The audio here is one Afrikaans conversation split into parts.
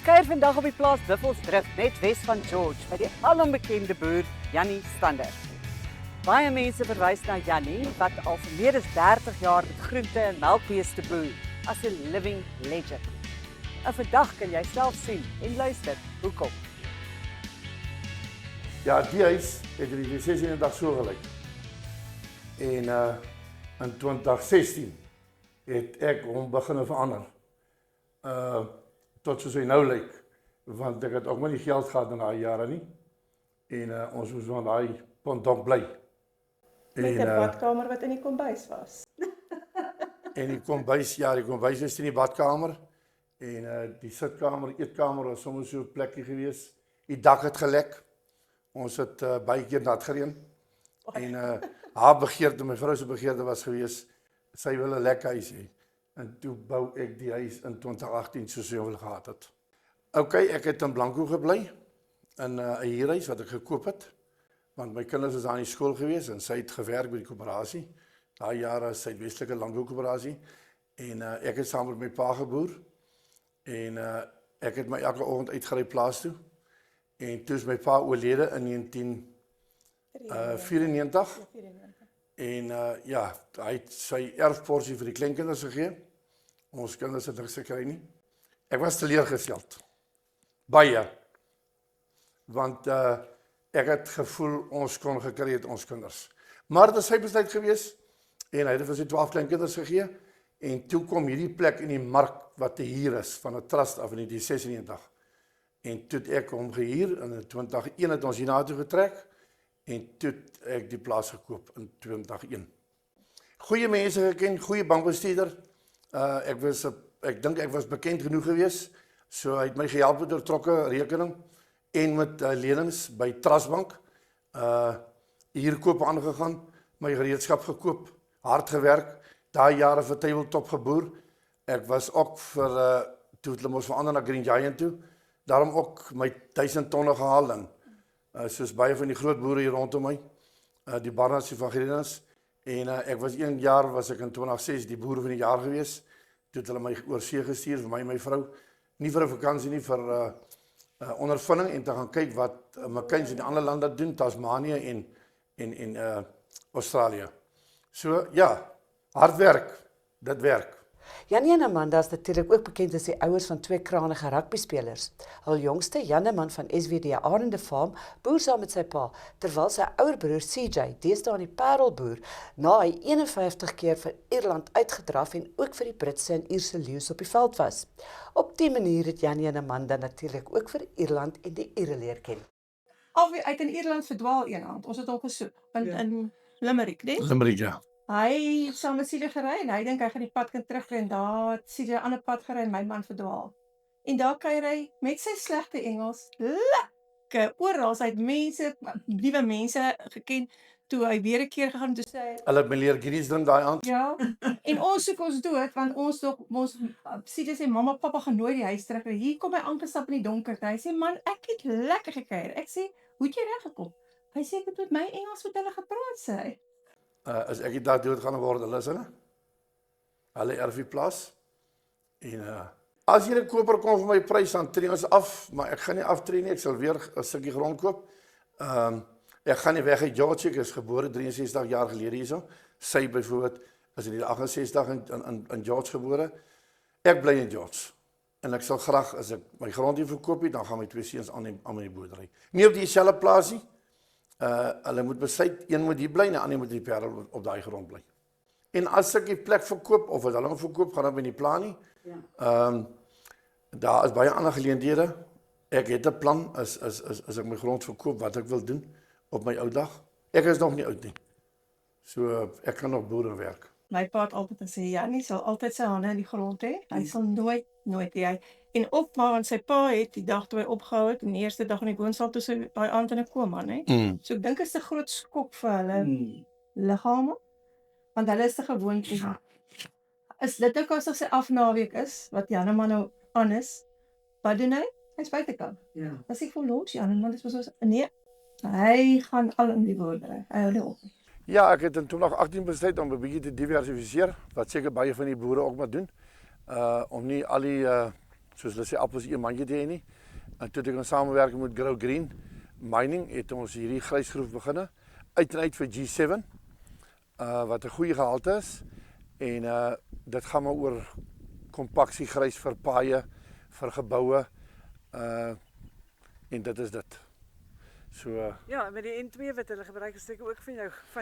kuier vandag op die plaas Buffelsdrift, net wes van George, by die alombekende boer Jannie Stander. Baie mense verwys na Jannie, wat al vir meer as 30 jaar met groente en melkbeeste boer, as 'n living legend. En vandag kan jy self sien en luister hoekom. Ja, die huis het in die 16e so gelyk. En in 2016 het ek hom begin verander. Tot soos hy nou lyk, want ek het ook maar nie geld gehad in daai jare nie. En ons moes van daai pondok bly. Met 'n badkamer wat in die kombuis was. En die kombuis, ja, die kombuis is in die badkamer. En die sitkamer, eetkamer was sommer so 'n plekkie gewees. Die dak het gelek. Ons het baie keer nat gereën. En haar begeerte, my vrou se begeerte was gewees, sy wil 'n lekker huis hê. En toe bou ek die huis in 2018 soos sy wil gehad het. OK, ek het in Blanco gebly, in 'n huurhuis wat ek gekoop het, want my kinders was aan die skool gewees en sy het gewerk by die koöperasie. Daai jare Suidwestelike Landboukoöperasie. En ek het saam met my pa geboer. En ek het my elke oggend uitgery plaas toe. En toe is my pa oorlede in 1994. En ja, hy het sy erfporsie vir die kleinkinders gegee. Ons kinders het niks gekry nie. Ek was teleurgesteld. Baie. Want ek het gevoel ons kon gekry het ons kinders. Maar dit is sy besluit gewees en hy het vir sy 12 kleinkinders gegee. En toe kom hierdie plek in die mark wat te huur is van 'n trust af in 1996. En toe het ek hom gehuur in 2001 het ons hiernatoe getrek en toe het ek die plaas gekoop in 2001. Goeie mense geken, goeie bankbestuurder. Ek dink ek was bekend genoeg gewees, so hy het my gehelp met 'n betrokke rekening en met lenings by Trustbank. Huurkoop aangegaan, my gereedskap gekoop, hard gewerk, daai jare vir Tabletop geboer. Ek was ook vir toe het hulle mos verander na Green Giant toe. Daarom ook my 1000 tonne gehaal en soos baie van die groot boere hier rondom my, die Barnards van Grenus. En ek was 1 jaar was ek in 2006 die boer van die jaar gewees. Toe het hulle my oor see gestuur vir my en my vrou, nie vir 'n vakansie nie, vir ondervinding en te gaan kyk wat McCain's in die ander lande doen, Tasmanië en Australië. So ja, hard werk, dit werk. Jannie en Amanda is natuurlik ook bekend as die ouers van 2 krangige rugbyspelers. Hul jongste, Janneman van SWD Arende Farm, boer saam met sy pa, terwyl sy ouer broer CJ, deesdae in die Parelboer, na hy 51 keer vir Ierland uitgedraf en ook vir die Britse en Ierse leeu's op die veld was. Op die manier het Jannie en Amanda natuurlik ook vir Ierland en die Iere leer ken. Uit in Ierland verdwaal eendag. Ons het hom gesoek in Limerick, né? Limerick, ja. Hy het saam met Siede gery en hy dink hy gaan die pad kan terugry en daar het Siede 'n ander pad gery en my man verdwaal. En daar kuier hy met sy slegte Engels lekker oral. Hy het mense, nuwe mense geken. Toe hy weer 'n keer gegaan toe sê hy, Hulle het my leer Guinness drink daai aand. ja, en ons soek ons dood want ons Siede sê mamma pappa gaan nooit die huis terug ry. Hier kom hy aangestap in die donker. Hy sê man, ek het lekker gekuier. Ek sê, hoe het jy reg gekom? Hy sê ek het met my Engels met hulle gepraat sê hy. As ek die dag dood gaan word, hulle is hulle erf die plaas. En as jy 'n koper kom vir my prys, dan tree ons af, maar ek gaan nie aftree nie, ek sal weer 'n stukkie grond koop. Ek gaan nie weg uit George, ek is gebore 63 jaar gelede hierso. Sy byvoorbeeld is in die 68 in George gebore. Ek bly in George. En ek sal graag, as ek my grond hier verkoop het, dan gaan my 2 seuns aan die boerdery. Nie op dieselfde plaas nie. Hulle moet besluit, een moet hier bly en die ander moet die Parel op daai grond bly. En as ek die plek verkoop of as hulle hom verkoop, gaan dit by die plan nie. Ja. Daar is baie ander geleenthede. Ek het 'n plan as ek my grond verkoop wat ek wil doen op my ou dag. Ek is nog nie oud nie. So ek kan nog boere werk. My pa het altyd gesê, Jannie sal altyd sy hande in die grond hê. Hy sal nooit hê. En op maar sy pa het die dag toe hy opgehou het, en die eerste dag in die woonsaal toe sy daai aand in 'n koma, né? So ek dink is 'n groot skok vir hulle liggame, want hulle is te gewoond om. Is dit ook as sy afnaweek is, wat Janneman nou aan is, wat doen hy? Hy's buitekant. Ja. As ek voel los, Janneman is so nee, hy gaan al in die boerdery. Hy hou nie op. Ja, ek het in 2018 besluit om 'n bietjie te diversifiseer, wat seker baie van die boere ook maar doen. Om nie al die soos hulle sê appels een mandjie te hê nie. En toe het ek in samewerking met Grow Green Mining het ons hierdie grysgroef beginne uit en uit vir G7 wat 'n goeie gehalte is en dit gaan maar oor kompaksie grys vir paaie, vir geboue en dit is dit. So Ja, met die N2 wat hulle gebruik is seker ook van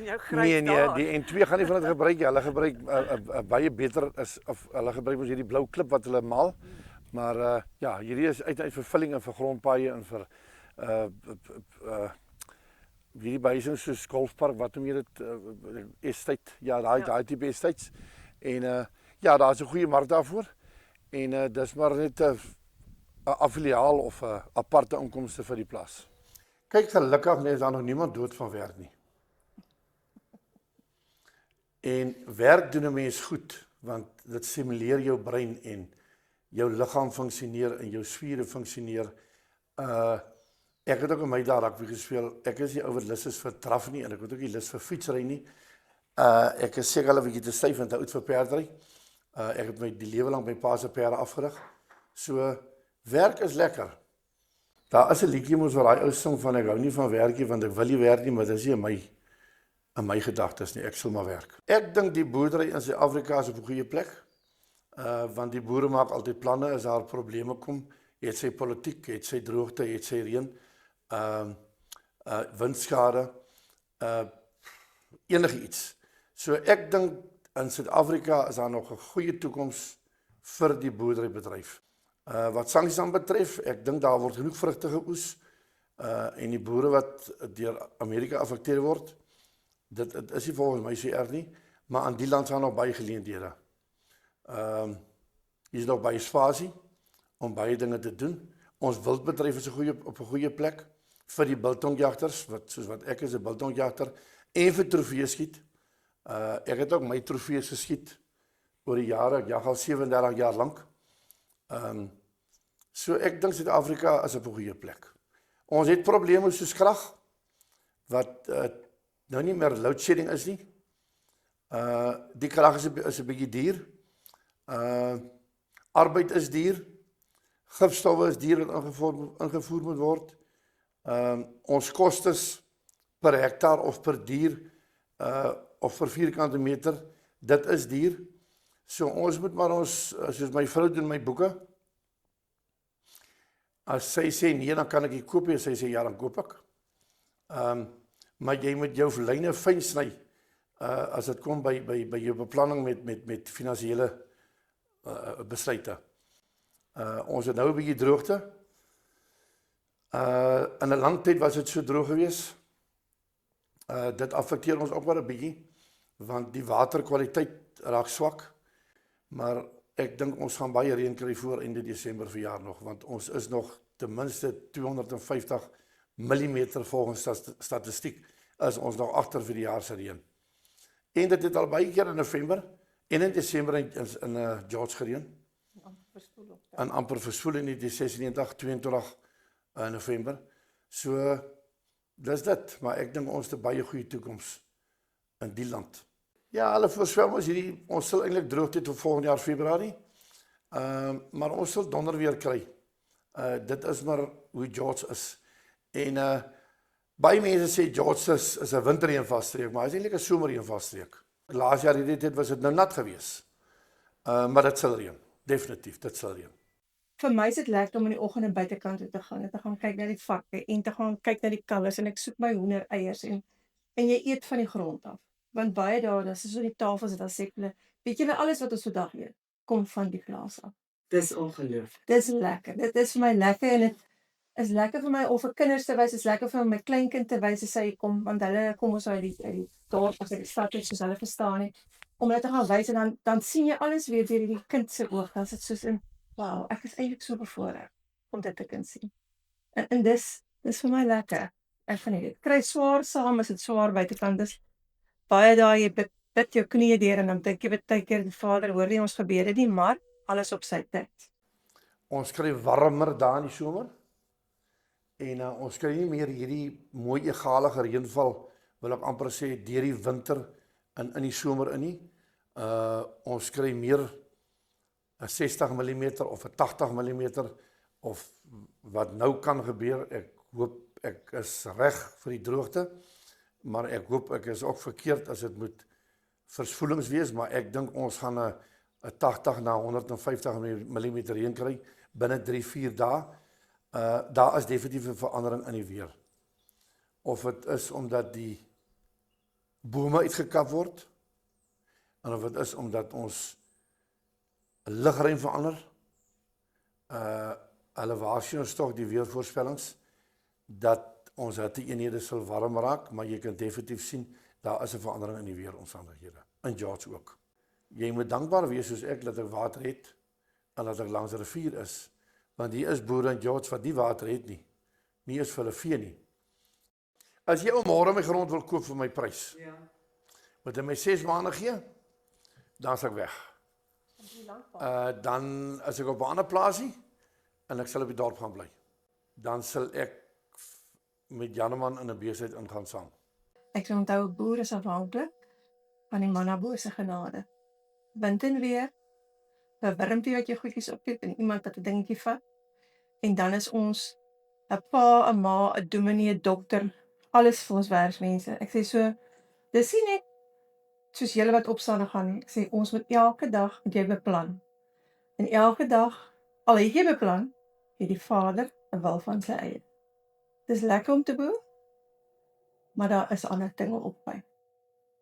jou grys nee, daar. die N2 gaan nie van dit gebruik nie. Hulle gebruik baie beter is of hulle gebruik ons hierdie blou klip wat hulle maal. Maar ja, hierdie is uit vervulling en vir grondpaaie en vir hierdie behuising soos golfpark, wat noem jy dit, estate, ja, daai tipe estates. En ja, daar's 'n goeie mark daarvoor. En dis maar net 'n affiliaal of 'n aparte inkomste vir die plaas. Kyk, gelukkig is daar nog niemand dood van werk nie. En werk doen 'n mens goed, want dit stimuleer jou brein en jou liggaam funksioneer en jou spiere funksioneer. Ek het ook in my dae rugby gespeel. Ek is nie ou wat lus is vir draf nie en ek het ook nie lus vir fietsry nie. Ek is seker al 'n bietjie te styf en te oud vir perdry. Ek het my die lewe lank my pa se perde afgerig. So werk is lekker. Daar is 'n liedjie mos wat daai ou sing van ek hou nie van werkie want ek wil nie werk nie, maar dit is nie in my gedagtes nie. Ek sal maar werk. Ek dink die boerdery in Suid-Afrika is op 'n goeie plek. Want die boere maak altyd planne as daar probleme kom. Het sy politiek, het sy droogte, het sy reën, windskade, enige iets. So ek dink in Suid-Afrika is daar nog 'n goeie toekoms vir die boerderybedryf. Wat sanksies aan betref, ek dink daar word genoeg vrugte geoes en die boere wat deur Amerika affekteer word, dit is nie volgens my so erg nie, maar aan die land staan nog baie geleenthede. Hier is nog baie spasie om baie dinge te doen. Ons wildbedryf is op 'n goeie plek vir die biltongjagters, soos wat ek is 'n biltongjagter, en vir trofee skiet. Ek het ook my trofees geskiet oor die jare, ek jag al 37 jaar lank. So ek dink Suid-Afrika is op 'n goeie plek. Ons het probleme soos krag, wat nou nie meer load shedding is nie. Die krag is 'n bietjie duur. Arbeid is duur. Gifstowwe is duur wat ingevoer moet word. Ons kostes per hektaar of per dier of per vierkante meter, dit is duur. So ons moet maar soos my vrou doen my boeke. As sy sê nee, dan kan ek nie koop nie, as sy sê ja, dan koop ek. Maar jy moet jou lyne fyn sny as dit kom by jou beplanning met finansiële besluite. Ons het nou 'n bietjie droogte. In 'n lang tyd was dit so droog geweest. Dit affekteer ons ook maar 'n bietjie, want die waterkwaliteit raak swak. Maar ek dink ons gaan baie reën kry voor einde Desember verjaar nog, want ons is nog ten minste 250 mm volgens statistiek, is ons nog agter vir die jaar se reën. En dit het al baie keer in November en in Desember in George gereën. En amper verspoel in die 96, 22 November. So, dis dit. Maar ek dink ons het 'n baie goeie toekoms in die land. Ja, hulle voorspel ons sal eintlik droogte tot volgende jaar Februarie. Maar ons sal donder weer kry. Dit is maar hoe George is. En baie mense sê George is 'n winterreënvalstreek, maar hy is eintlik 'n somerreënvalstreek. Laas jaar hierdie tyd was dit nou nat geweest. Maar dit sal reën. Definitief, dit sal reën. Vir my is dit lekker om in die oggend buitekant toe te gaan kyk na die vakke en te gaan kyk na die kalvers en ek soek my hoendereiers en jy eet van die grond af. Want baie dae, as ons op die tafel sit, dan sê hulle, weet julle alles wat ons vandag eet, kom van die plaas af. Dis ongelooflik. Dis lekker. Dit is vir my lekker en dit is lekker vir my of vir kinders te wys, is lekker vir my kleinkind te wys as hy kom, want hulle kom ons uit die dorp of uit die stad uit, soos hulle verstaan het, om hulle te gaan wys en dan sien jy alles weer deur die kind se oog. Dan is dit soos in, wow, ek is eintlik so bevoorreg om dit te kan sien. En dis vir my lekker. Ek vind dit kry swaar saam, as dit swaar buitekant is. Baie dae jy bid jou knieë deur en dan dink jy baie keer die Vader hoor nie ons gebede nie, maar alles op sy tyd. Ons kry warmer daar in die somer. En ons kry nie meer hierdie mooi egalige reënval, wil ek amper sê, deur die winter in die somer in nie. Ons kry meer 'n 60 mm of 'n 80 mm of wat nou kan gebeur. Ek hoop ek is reg vir die droogte, maar ek hoop ek is ook verkeerd as dit moet versvoelings wees, maar ek dink ons gaan 'n 80 na 150 mm reën kry binne 3-4 dae. Daar is definitief 'n verandering in die weer. Of dit is omdat die bome uitgekap word, en of dit is omdat ons lugruim verander. Hulle waarsku ons tog die weervoorspellings dat ons hitteeenhede sal warm raak, maar jy kan definitief sien daar is 'n verandering in die weeromstandighede. In George ook. Jy moet dankbaar wees soos ek dat ek water het en dat ek langs 'n rivier is, want hier is boere in George wat nie water het nie. Nie eens vir hulle vee nie. As jy môre my grond wil koop vir my prys, moet jy my 6 maande gee, dan is ek weg. Dan as ek op 'n ander plaasie en ek sal op die dorp gaan bly, dan sal ek met Janeman in 'n besigheid ingaan saam. Ek kan onthou 'n boer is afhanklik van die Manabo se genade. Wind en weer, 'n wurmpie wat jou goedjies opkyk en iemand wat 'n dingetjie vat. En dan is ons 'n pa, 'n ma, 'n dominee, 'n dokter, alles vir ons werksmense. Ek sê so, dis nie net soos julle wat opstaan en gaan nie. Ek sê ons moet elke dag moet jy beplan. En elke dag, al het jy beplan, het die Vader 'n wil van sy eie. Dis lekker om te boer, maar daar is ander dinge op by.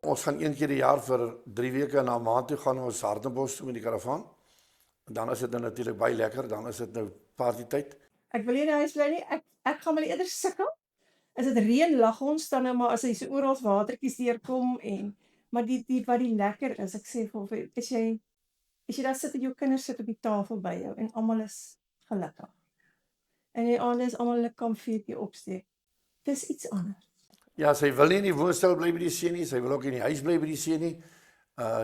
Ons gaan 1 keer die jaar vir 3 weke na 'n maand toe gaan ons Hartenbos toe met die karavaan. En dan is dit nou natuurlik baie lekker, dan is dit nou partytyd. Ek wil nie in die huis bly nie, ek gaan maar eerder sukkel. As dit reën, lag ons dan nou maar as hy so oral watertjies deurkom maar die wat die lekker is, ek sê vir hom, as jy daar sit en jou kinders sit op die tafel by jou en almal is gelukkig. En die aande is almal 'n kamfuurtjie opsteek. Dis iets anders. Ja, sy wil nie in die woonstel bly by die see nie, sy wil ook in die huis bly by die see nie.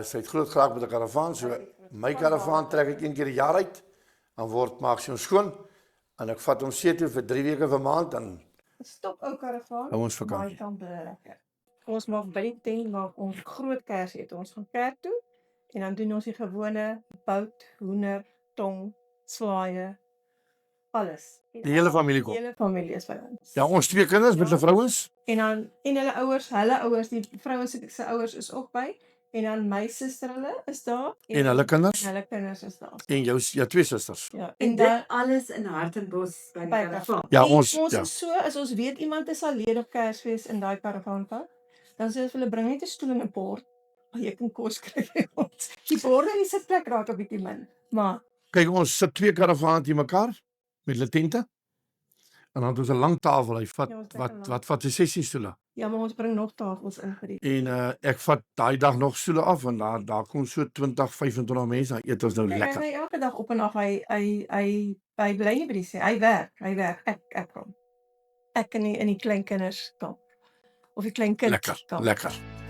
Sy het groot geraak met 'n karavaan, so my karavaan trek ek 1 keer die jaar uit, dan maak sy hom skoon, en ek vat hom see toe vir 3 weke per maand, en Stop ou karavaan. hou ons vakansie. Baie kan bly lekker. Ons maak by die tent maak ons groot kersete. Ons gaan kerk toe en dan doen ons die gewone bout, hoender, tong, swaaye, alles. Die hele familie kom. Die hele familie is by ons. Ja, ons 2 kinders met hulle vrouens. En hulle ouers, die vrouens se ouers is ook by. En dan my suster hulle is daar. En hulle kinders. En hulle kinders is daar. En jou 2 susters. Ja, En dan dit alles in Hartenbos by die by karavaan. Ja, En ons ons ja. is so, as ons weet iemand is alleen op Kersfees in daai karavaanpak, dan sê ons vir hulle bring net 'n stoel en 'n bord, maar jy kan kos kry by ons. Die borde en die sitplek raak 'n bietjie min, maar Kyk, ons sit 2 karavaane te mekaar met hulle tente. En dan het ons 'n lang tafel. Hy vat Ja, ons lekker wat lank. vat sy 16 stoele. ja, maar ons bring nog tafels in vir die. En ek vat daai dag nog stoele af en daar kom so 20, 25 mense, dan eet ons nou Hy lekker. ry elke dag op en af, hy bly nie by die see, hy werk, ek kom. Ek in die kleinkinders kamp. Of die kleinkinders Lekker, kamp. lekker.